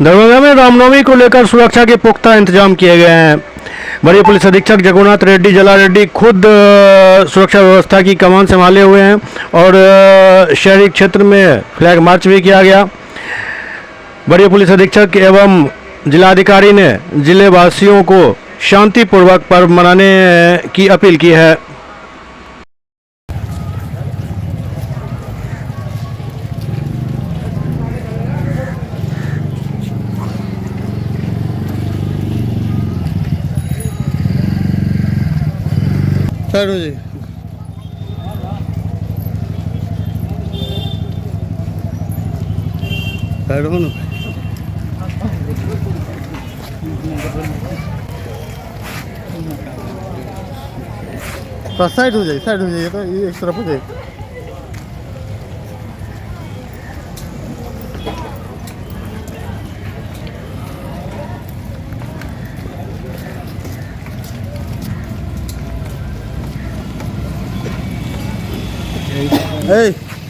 दरभंगा में रामनवमी को लेकर सुरक्षा के पुख्ता इंतजाम किए गए हैं। वरीय पुलिस अधीक्षक जगन्नाथ रेड्डी जला रेड्डी खुद सुरक्षा व्यवस्था की कमान संभाले हुए हैं और शहरी क्षेत्र में फ्लैग मार्च भी किया गया। वरीय पुलिस अधीक्षक एवं जिलाधिकारी ने जिले वासियों को शांतिपूर्वक पर्व मनाने की अपील की है। साइड हो जाइए। साइड हो ना। साइड हो जाइए तो ये एक तरफ हो जाइए।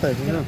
साइड हो ना।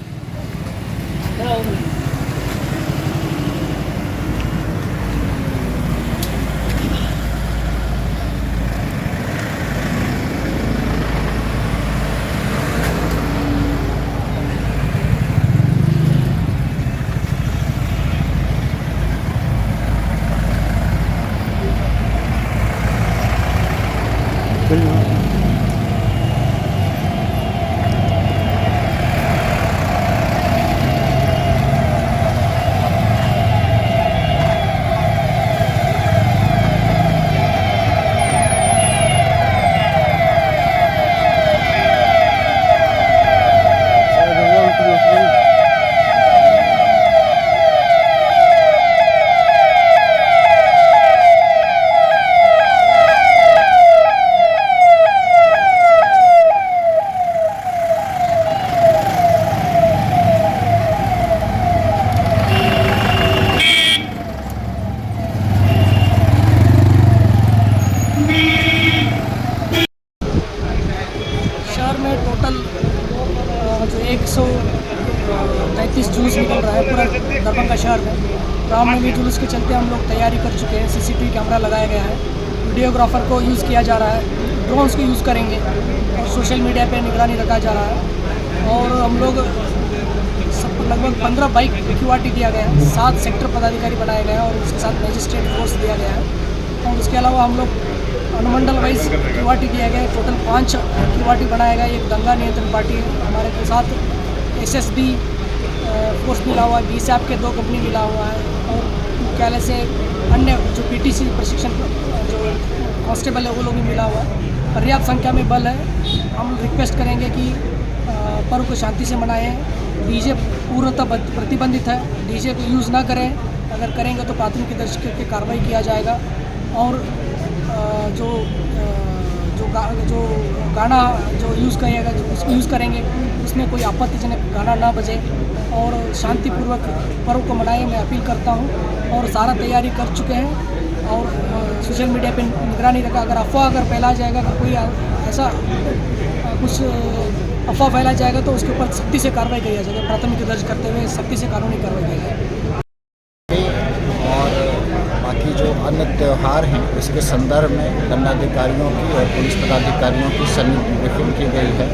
शहर में टोटल जो 133 जुलूस निकल रहा है पूरा दरभंगा शहर में। रामनवमी जुलूस के चलते हम लोग तैयारी कर चुके हैं। सीसीटीवी कैमरा लगाया गया है, वीडियोग्राफर को यूज़ किया जा रहा है, ड्रोन्स को यूज़ करेंगे और सोशल मीडिया पे निगरानी रखा जा रहा है। और हम लोग लगभग 15 बाइक क्यूआरटी दिया गया है, 7 सेक्टर पदाधिकारी बनाए गए हैं और उसके साथ मजिस्ट्रेट फोर्स दिया गया है। और उसके अलावा हम लोग अनुमंडल वाइज क्यूआरटी दिया गया है। टोटल 5 क्यूआरटी बनाया गया है। एक दंगा नियंत्रण पार्टी है हमारे के साथ, एसएसबी फोर्स मिला हुआ है, बीएसएफ के 2 कंपनी मिला हुआ है और मुख्यालय से अन्य जो पीटीसी प्रशिक्षण जो कांस्टेबल है वो लोग भी मिला हुआ है। पर्याप्त संख्या में बल है। हम रिक्वेस्ट करेंगे कि पर्व को शांति से मनाएं। डीजे पूर्णतः प्रतिबंधित है, डीजे को यूज़ ना करें। अगर करेंगे तो प्राथमिकी दर्ज करके कार्रवाई किया जाएगा। और जो गाना जो यूज़ करेगा उसको यूज़ करेंगे उसमें कोई आपत्तिजनक गाना ना बजे और शांतिपूर्वक पर्व को मनाएं, मैं अपील करता हूं। और सारा तैयारी कर चुके हैं और सोशल मीडिया पे निगरानी रखा। अगर अफवाह फैला जाएगा, अगर कोई ऐसा कुछ अफवाह फैला जाएगा तो उसके ऊपर सख्ती से कार्रवाई किया जाएगा। प्राथमिकी दर्ज करते हुए सख्ती से कानूनी कार्रवाई की जाएगी। बाकी जो अन्य त्यौहार हैं उसके संदर्भ में दंडाधिकारियों की और पुलिस पदाधिकारियों की संयुक्त ब्रीफिंग की गई है।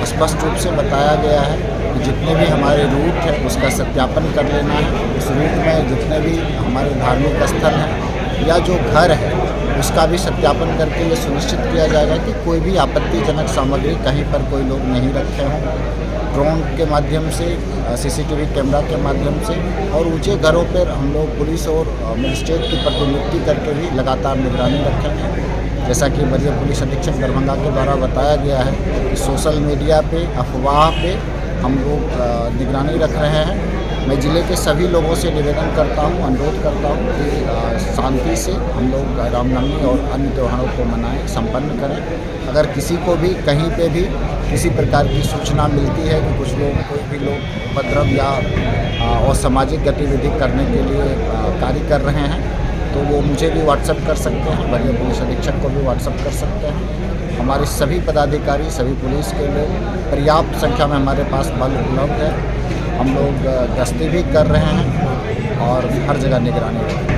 स्पष्ट रूप से बताया गया है कि जितने भी हमारे रूट हैं उसका सत्यापन कर लेना है। उस रूट में जितने भी हमारे धार्मिक स्थल हैं या जो घर है उसका भी सत्यापन करके ये सुनिश्चित किया जाएगा कि कोई भी आपत्तिजनक सामग्री कहीं पर कोई लोग नहीं रखे हों। ड्रोन के माध्यम से, सीसीटीवी कैमरा के माध्यम से और ऊंचे घरों पर हम लोग पुलिस और मजिस्ट्रेट की प्रतिनियुक्ति करके भी लगातार निगरानी रखेंगे। जैसा कि वरीय पुलिस अधीक्षक दरभंगा के द्वारा बताया गया है कि सोशल मीडिया पे अफवाह पे हम लोग निगरानी रख रहे हैं। मैं ज़िले के सभी लोगों से निवेदन करता हूं, अनुरोध करता हूं कि शांति से हम लोग रामनवमी और अन्य त्योहारों को मनाएं, संपन्न करें। अगर किसी को भी कहीं पे भी किसी प्रकार की सूचना मिलती है कि कुछ लोग कोई भी लोग उपद्रव या असामाजिक गतिविधि करने के लिए कार्य कर रहे हैं तो वो मुझे भी व्हाट्सएप कर सकते हैं, वरीय पुलिस अधीक्षक को भी व्हाट्सएप कर सकते हैं। हमारे सभी पदाधिकारी, सभी पुलिस के लोग पर्याप्त संख्या में हमारे पास बल उपलब्ध है। हम लोग गश्ती भी कर रहे हैं और हर जगह निगरानी रखें।